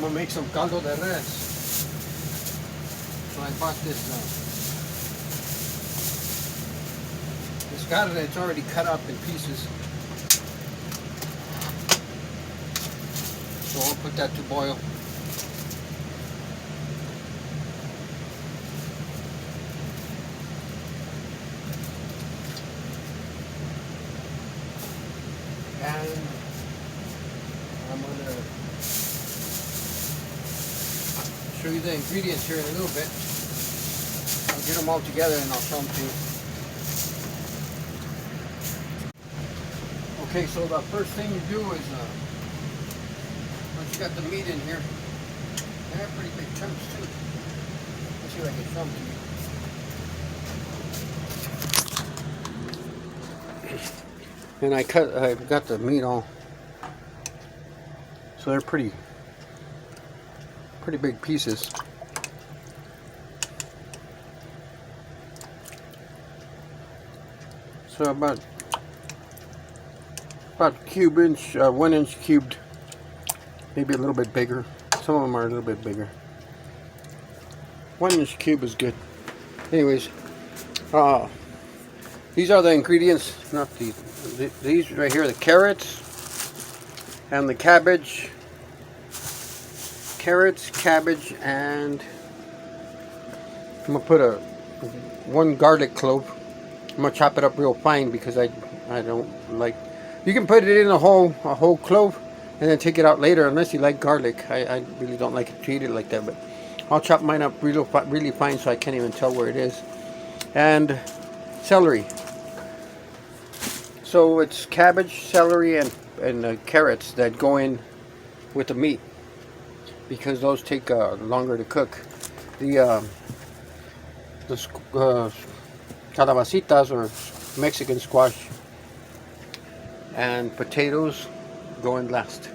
gonna make some caldo de res. So I bought this carne. It's already cut up in pieces. So I'll put that to boil. And I'm gonna show you the ingredients here in a little bit. I'll get them all together and I'll show them to you. Okay, so the first thing you do is, once you got the meat in here, they're pretty big chunks too. Let's see if I can show them to you. And I've got the meat all, so they're pretty big pieces. So about cube inch, 1 inch cubed, maybe a little bit bigger. Some of them are a little bit bigger. 1 inch cube is good. Anyways, these are the ingredients, not these right here, the carrots and the cabbage. Carrots, cabbage, and I'm gonna put one garlic clove. I'm gonna chop it up real fine because I don't like. You can put it in a whole clove and then take it out later, unless you like garlic. I really don't like it treated like that, but I'll chop mine up really fine so I can't even tell where it is. And celery. So it's cabbage, celery, and carrots that go in with the meat, because those take longer to cook. The calabacitas, or Mexican squash, and potatoes go in last,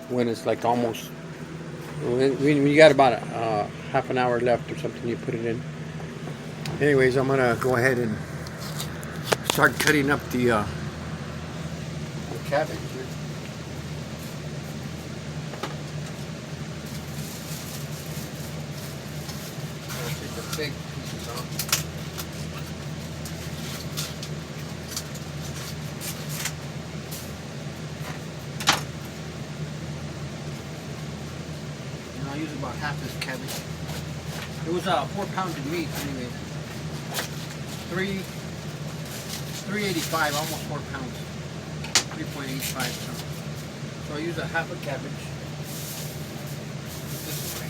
when it's like almost, when you got about half an hour left or something, you put it in. Anyways, I'm gonna go ahead and start cutting up the cabbage here. I'll take the big pieces off. And I'll use about half this cabbage. It was 4 pounds of meat anyway. 385, almost 4 pounds. 3.85. So I use a half a cabbage. This way.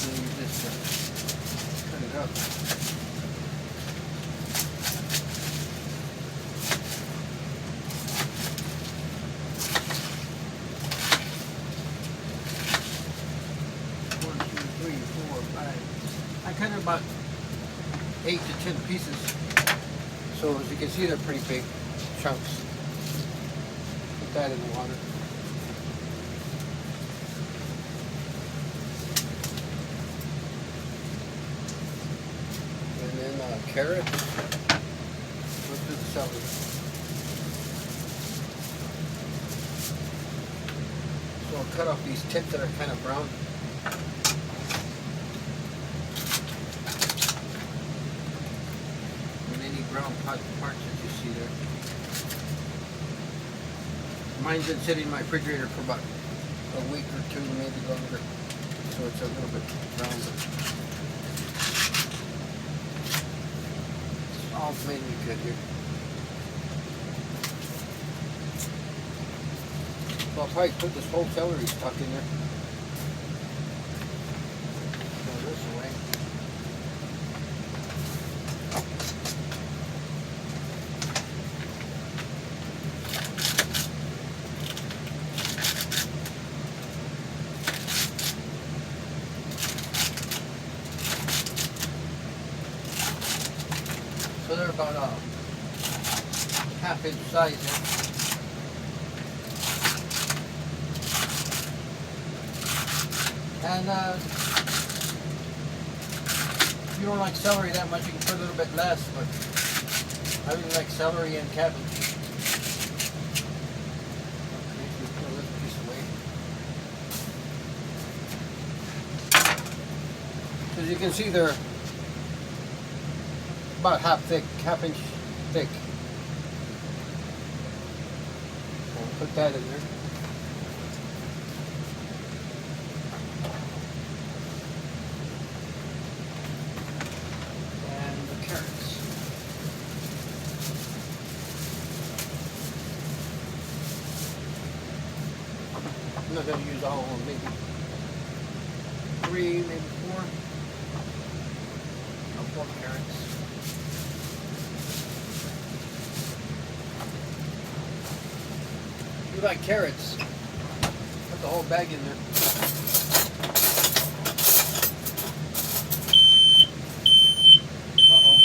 And use this to cut it up. I cut it about 8 to 10 pieces. So as you can see, they're pretty big chunks. Put that in the water. And then carrots. Let's do the celery. So I'll cut off these tips that are kind of brown. Brown parts that you see there. Mine's been sitting in my refrigerator for about a week or two, maybe longer, so it's a little bit brown. It's all mainly good here. So I'll probably put this whole celery stuck in there. Throw this away. So they're about a half-inch size here. And if you don't like celery that much, you can put a little bit less, but I really like celery and cabbage. Okay, so put a little piece away. As you can see, they're about half inch thick. I'll put that in there. And the carrots. I'm not going to use all of them, maybe 3, maybe 4. No, 4 carrots. If you like carrots, put the whole bag in there. Uh-oh.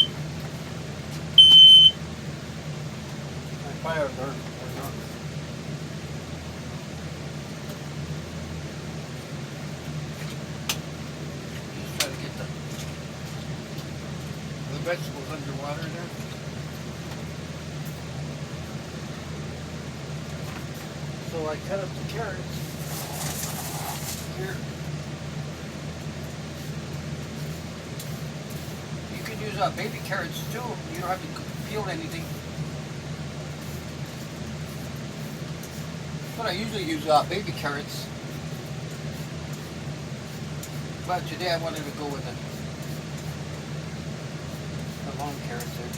My fire burn or not. Just try to get the vegetables underwater there. So I cut up the carrots here. You can use baby carrots too. You don't have to peel anything. But I usually use baby carrots. But today I wanted to go with the long carrots there.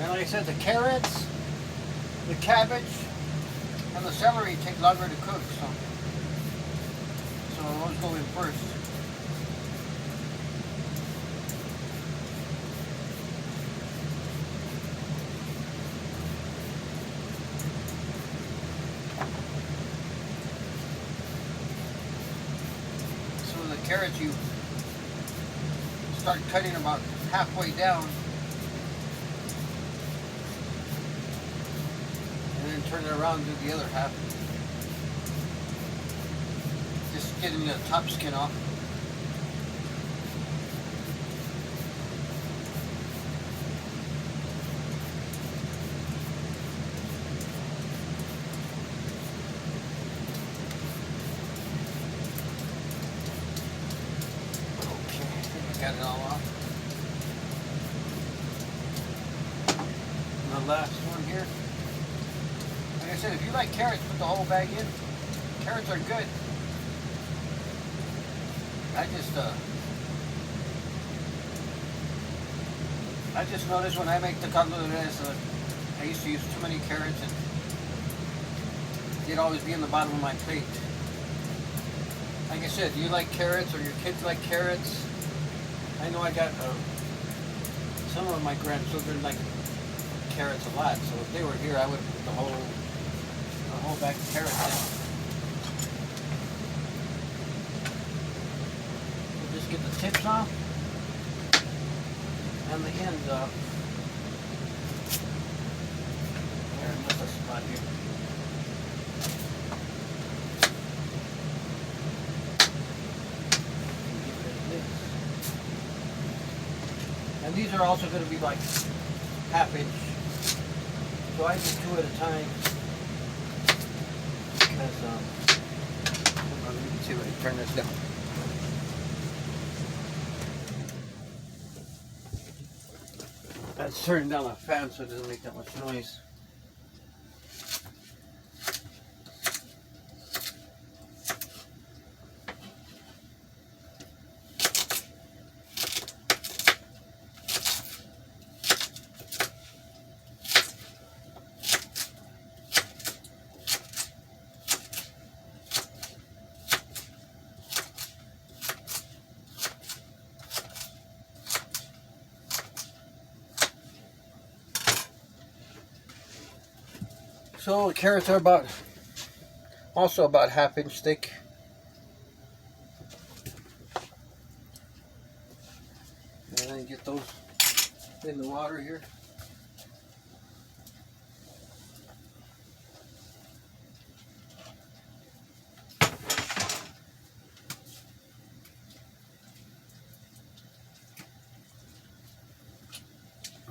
And like I said, the carrots, the cabbage, and the celery take longer to cook, so those go in first. So the carrots, you start cutting about halfway down. And then turn it around and do the other half. Just getting the top skin off. Okay, I think I got it all off. And the last one here. Like I said, if you like carrots, put the whole bag in. Carrots are good. I just noticed when I make the caldo de res, I used to use too many carrots and they'd always be in the bottom of my plate. Like I said, do you like carrots or your kids like carrots? I know I got some of my grandchildren like carrots a lot, so if they were here, I would put the whole bag of carrots in. We'll just get the tips off and the ends off. There's another spot here. And these are also going to be like half inch. So I do 2 at a time. Because, hold on, let me see if I can turn this down. That's turning down the fan so it doesn't make that much noise. So the carrots are also about half inch thick. And then get those in the water here.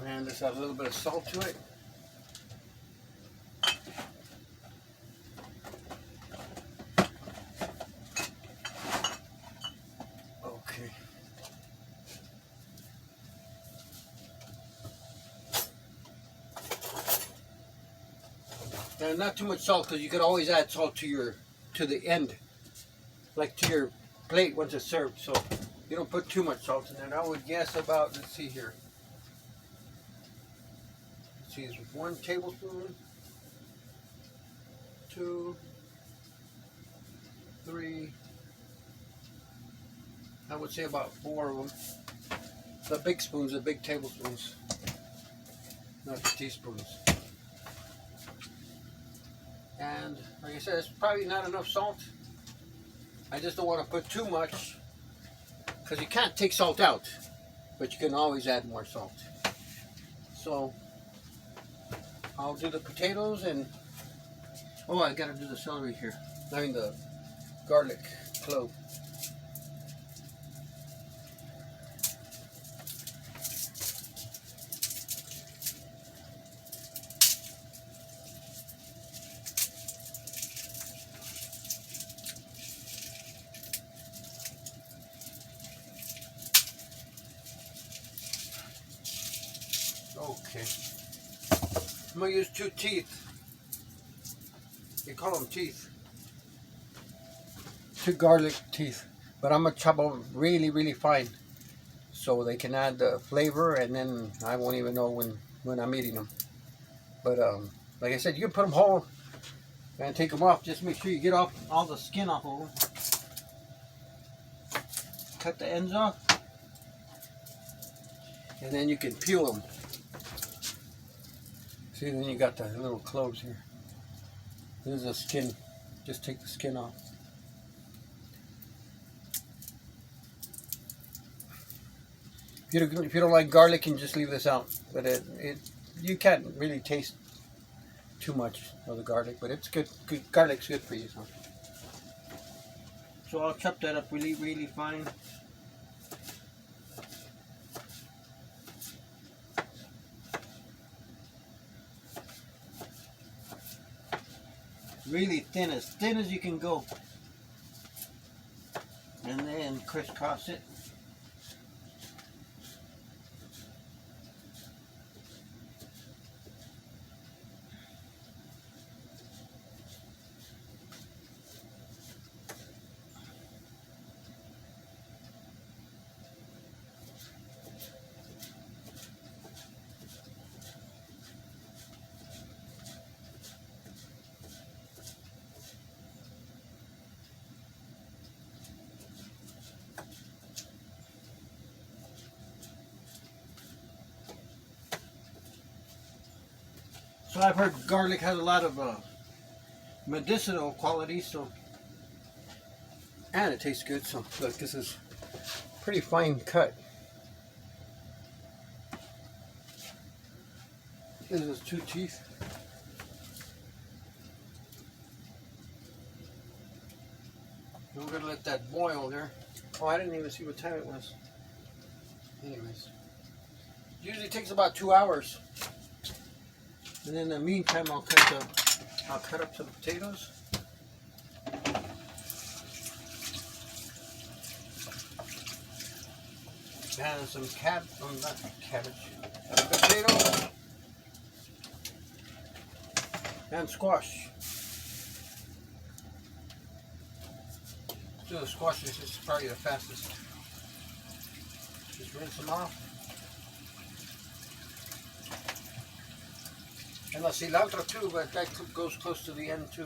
And just add a little bit of salt to it. Okay. And not too much salt, because you could always add salt to the end, like to your plate once it's served. So you don't put too much salt in there. I would guess about, let's see here. Let's see, it's 1 tablespoon, 2, 3. I would say about 4 of them. The big spoons, the big tablespoons, not the teaspoons. And like I said, it's probably not enough salt. I just don't want to put too much, because you can't take salt out, but you can always add more salt. So I'll do the potatoes, and oh, I gotta do the celery here. I mean the garlic clove. Okay. I'm going to use 2 teeth. They call them teeth. 2 garlic teeth. But I'm going to chop them really, really fine, so they can add the flavor, and then I won't even know when I'm eating them. But like I said, you can put them whole and take them off. Just make sure you get off all the skin off of them. Cut the ends off. And then you can peel them. See, then you got the little cloves here. This is the skin. Just take the skin off. If you don't like garlic, you can just leave this out. But you can't really taste too much of the garlic, but it's good. Garlic's good for you. So I'll chop that up really, really fine. Really thin as you can go, and then crisscross it. So I've heard garlic has a lot of medicinal qualities, so, and it tastes good. So look, this is pretty fine cut. This is 2 teeth. And we're gonna let that boil there. Oh, I didn't even see what time it was. Anyways, usually takes about 2 hours. And in the meantime, I'll cut up some potatoes. And some not cabbage, potatoes. And squash. Do the squash, this is probably the fastest. Just rinse them off. And the cilantro too, but that goes close to the end too.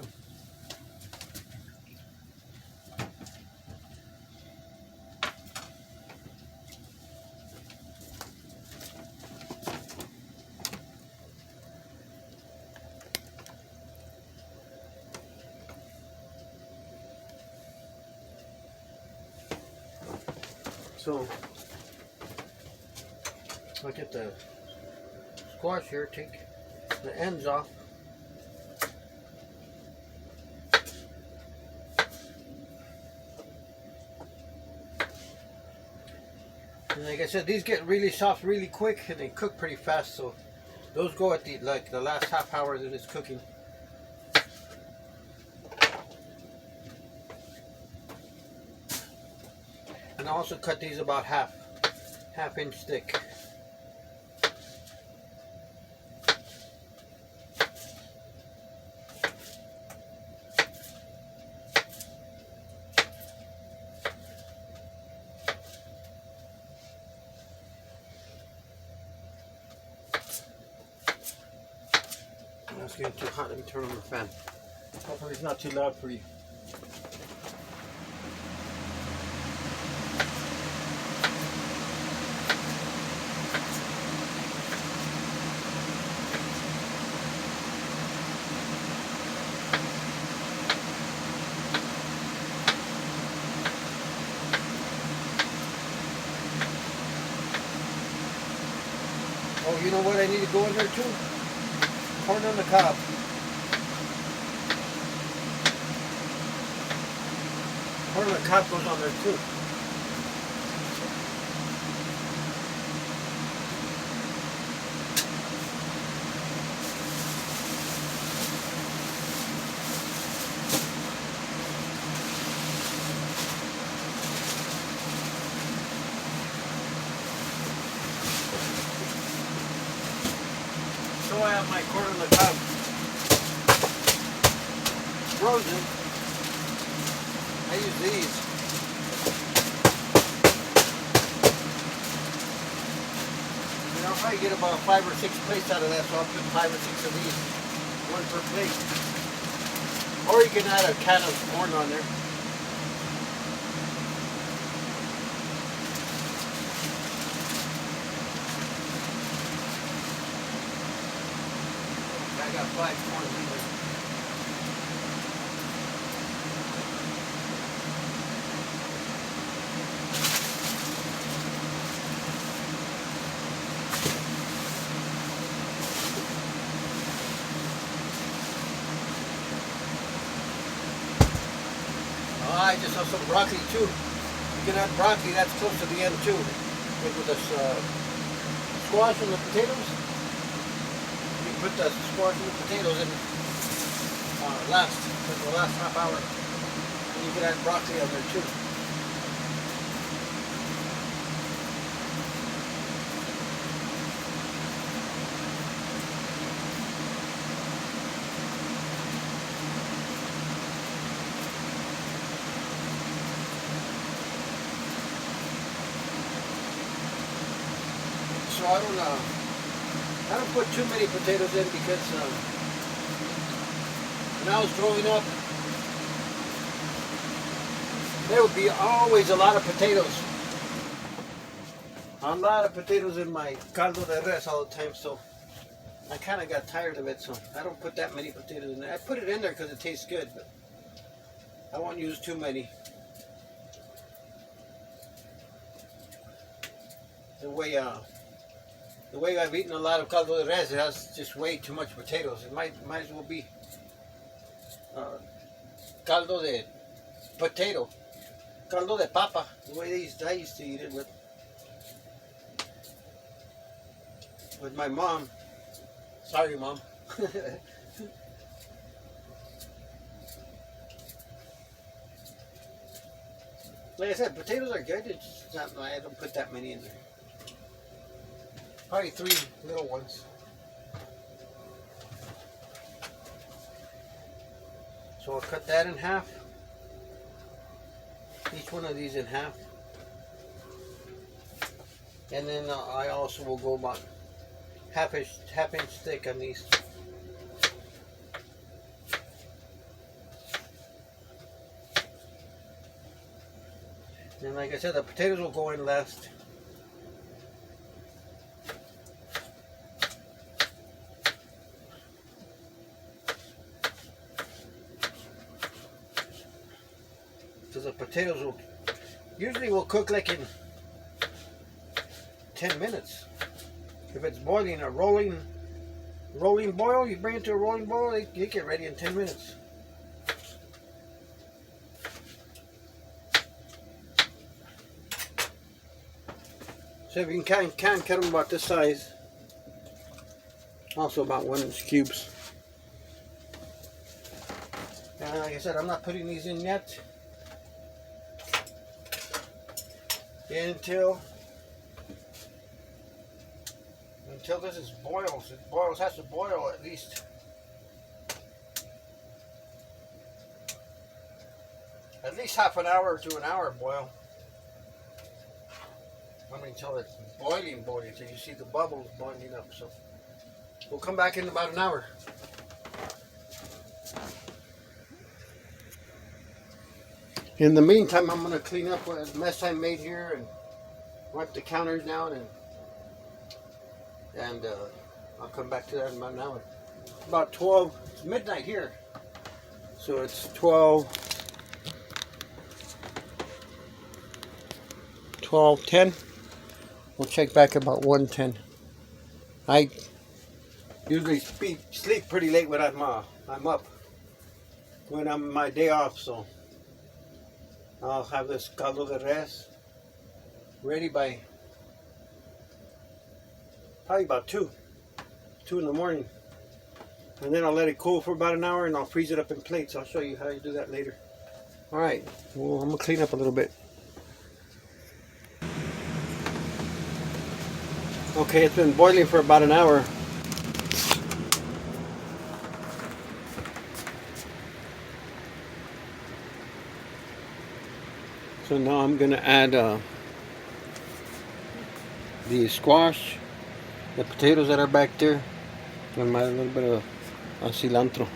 So I'll get the squash here, take the ends off. And like I said, these get really soft really quick and they cook pretty fast, so those go at the last half hour that it's cooking. And I also cut these about half inch thick. It's getting too hot. Let me turn on the fan. Hopefully it's not too loud for you. Oh, you know what I need to go in there too? Corn on the cob. Corn on the cob goes on there too. So I have my corn on the cob frozen. I use these. And I'll probably get about 5 or 6 plates out of that, so I'll put 5 or 6 of these, one per plate. Or you can add a can of corn on there. I got 5 corn leavers. I just have some broccoli too. You can add broccoli, that's close to the end too. With the squash and the potatoes. You put the squash and the potatoes in the last half hour. And you can add broccoli on there too. So I don't put too many potatoes in because when I was growing up, there would be always a lot of potatoes. A lot of potatoes in my caldo de res all the time, so I kind of got tired of it, so I don't put that many potatoes in there. I put it in there because it tastes good, but I won't use too many. The way I've eaten a lot of caldo de res, it has just way too much potatoes. It might as well be caldo de potato, caldo de papa. The way I used to eat it with my mom. Sorry, Mom. Like I said, potatoes are good. It's not. I don't put that many in there. Probably 3 little ones. So I'll cut that in half. Each one of these in half. And then I also will go about half inch thick on these. And like I said, the potatoes will go in last. Because the potatoes usually will cook like in 10 minutes. If it's boiling, a rolling boil, you bring it to a rolling boil, it get ready in 10 minutes. So if you can cut them about this size, also about 1-inch cubes. And like I said, I'm not putting these in yet until this is boils. It has to boil at least half an hour to an hour boil. I mean, until it's boiling, so you see the bubbles boiling up. So we'll come back in about an hour. In the meantime, I'm going to clean up what mess I made here and wipe the counters down, and I'll come back to that in about an hour. About 12, it's midnight here. So it's 12:10. We'll check back about 1:10. I usually sleep pretty late when I'm up, when I'm my day off, so I'll have this caldo de res ready by probably about 2 in the morning, and then I'll let it cool for about an hour, and I'll freeze it up in plates. I'll show you how you do that later. All right, well, I'm gonna clean up a little bit. Okay, it's been boiling for about an hour. So now I'm going to add the squash, the potatoes that are back there, and a little bit of cilantro.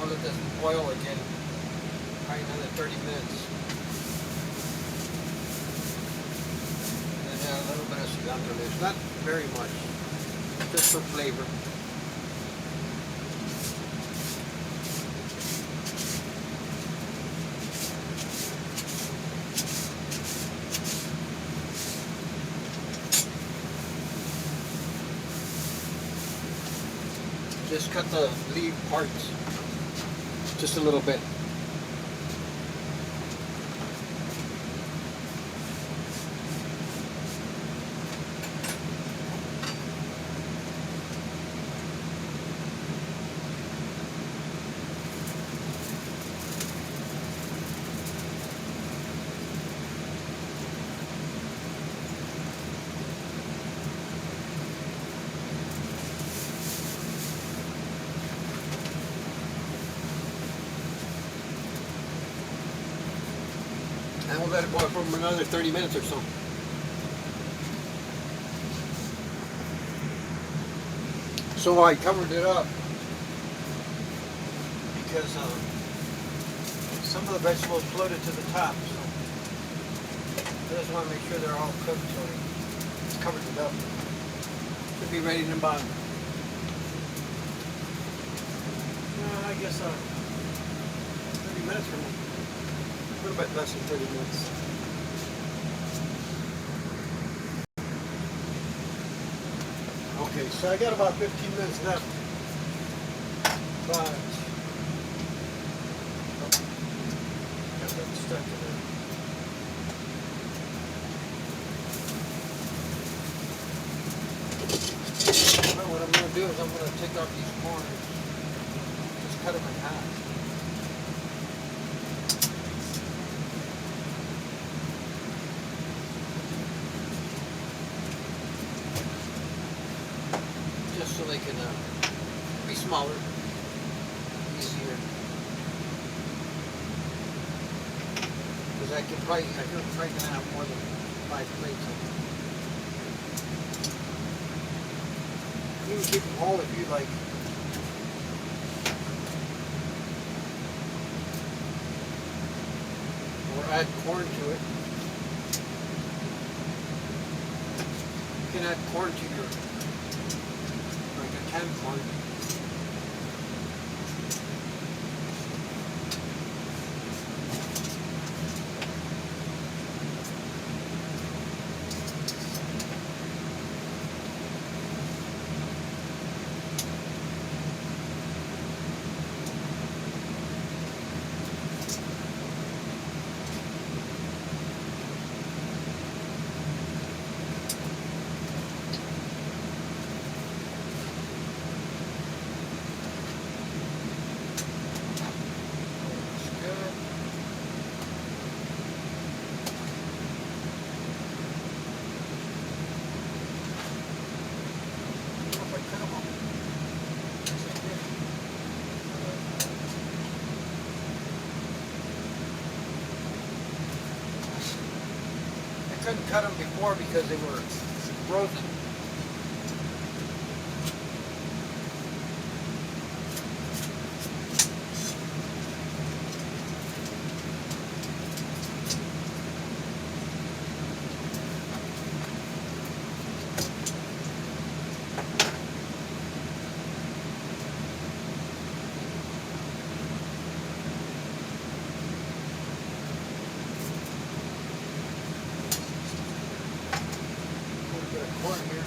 Let this boil again, probably another 30 minutes. And add a little bit of cilantro leaves, not very much, just for flavor. Just cut the leaf parts. Just a little bit. And we'll let it boil for another 30 minutes or so. So I covered it up because some of the vegetables floated to the top. So I just want to make sure they're all cooked, so it's covered it up. Should be ready in about, I guess, 30 minutes from now. A little bit less than 30 minutes. Okay, so I got about 15 minutes left. But got that stuck in there. Well, what I'm going to do is I'm going to take off these corners. Just cut them in half. Just so they can be smaller, easier. Because I could probably gonna have more than 5 plates of them. You can keep them whole if you like. Or add corn to it. You can add corn to your, like a canned corn. Couldn't cut them before because they were frozen. Corn here.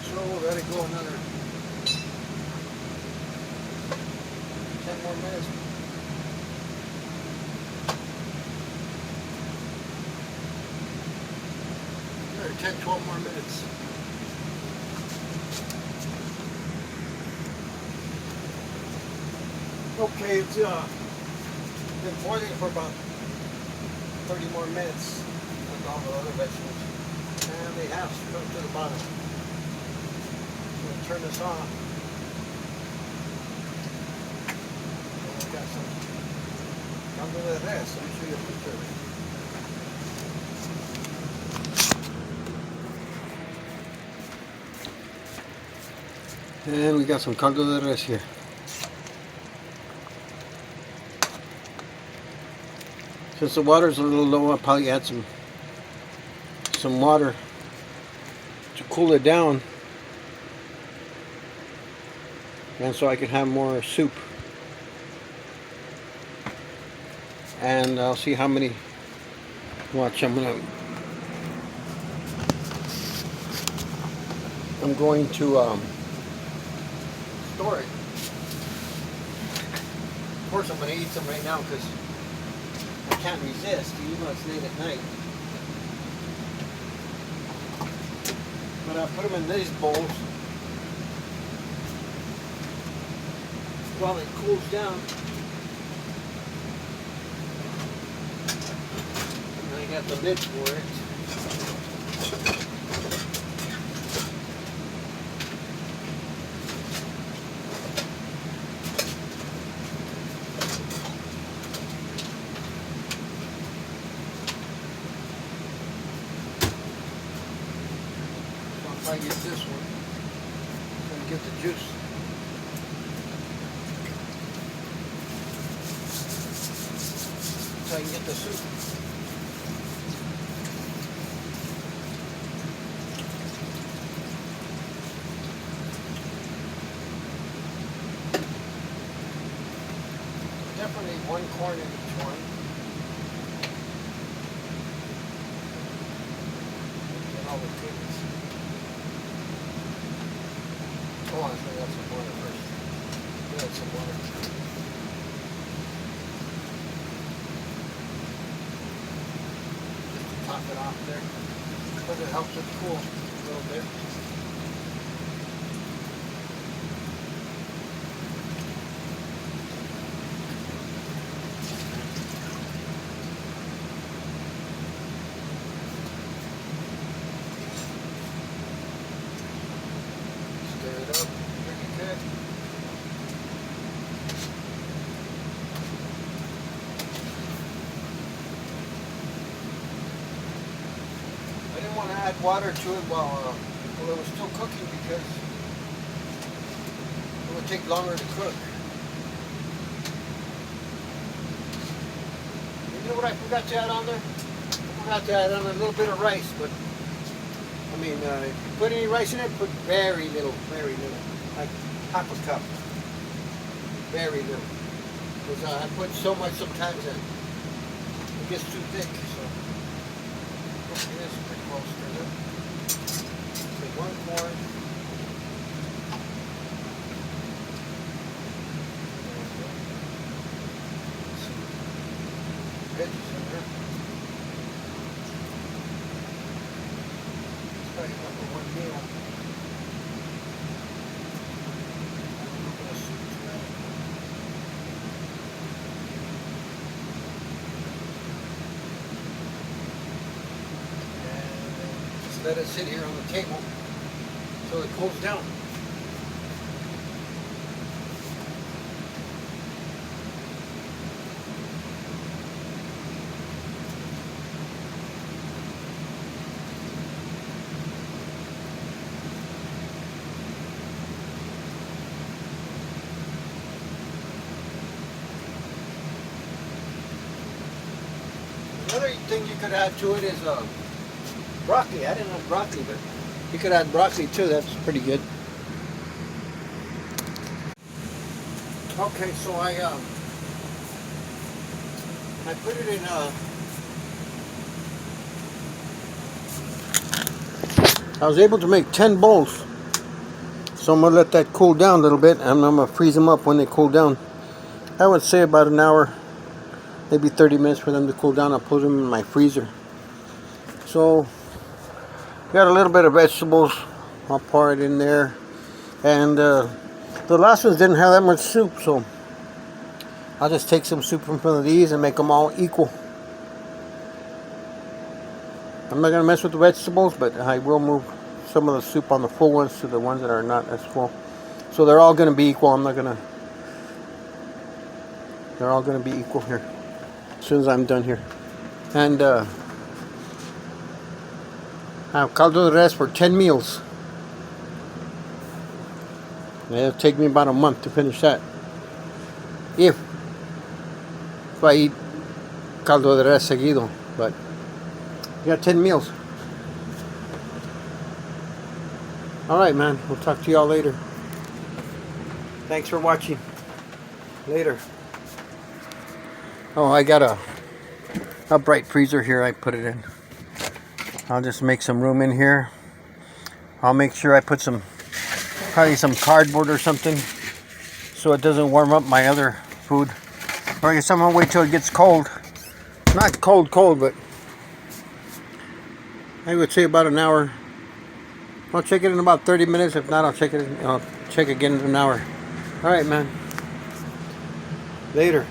So we'll let it go another 10 more minutes. Another 10-12 more minutes. Okay, it's been boiling for about 30 more minutes with all the other vegetables. And they have come to the bottom. We'll turn this off. And we've got some caldo de res. Let me show you a picture of it. And we got some caldo de res here. Since the water's a little low, I'll probably add some water to cool it down, and so I can have more soup. And I'll see how many. Watch, I'm going to store it. Of course, I'm going to eat some right now because I can't resist, even though it's late at night. But I'll put them in these bowls while it cools down. And I got the lid for it. I get this one and get the juice. So I can get the soup. Definitely 1 corn in each one. Get all the goodness. Oh, I think that's some water first. add some water. Just to top it off there. Because it helps it cool a little bit. Stir it up pretty good. I didn't want to add water to it while it was still cooking because it would take longer to cook. You know what I forgot to add on there? I forgot to add on a little bit of rice, but I mean, if you put any rice in it, put very little, like half a cup, very little. Because I put so much sometimes that it gets too thick. So it is pretty well stirred up. Take 1 quart. Some veggies in there. Probably enough for 1 meal. A little bit of soup to that. And just let it sit here on the table so it cools down. Another thing you could add to it is broccoli. I didn't have broccoli, but you could add broccoli too. That's pretty good. Okay, so I put it in I was able to make 10 bowls. So I'm gonna let that cool down a little bit, and I'm gonna freeze them up when they cool down. I would say about an hour, maybe 30 minutes for them to cool down. I'll put them in my freezer. So got a little bit of vegetables. I'll pour it in there, and the last ones didn't have that much soup, so I'll just take some soup from one of these and make them all equal. I'm not gonna mess with the vegetables, but I will move some of the soup on the full ones to the ones that are not as full. So they're all gonna be equal. They're all gonna be equal here as soon as I'm done here. And I have caldo de res for 10 meals. It'll take me about a month to finish that. If I eat caldo de res seguido. But you got 10 meals. Alright, man. We'll talk to y'all later. Thanks for watching. Later. Oh, I got a upright freezer here. I put it in. I'll just make some room in here. I'll make sure I put probably some cardboard or something so it doesn't warm up my other food. Or I guess I'm gonna wait till it gets cold. Not cold, but I would say about an hour. I'll check it in about 30 minutes. If not, I'll check again in an hour. All right, man. Later.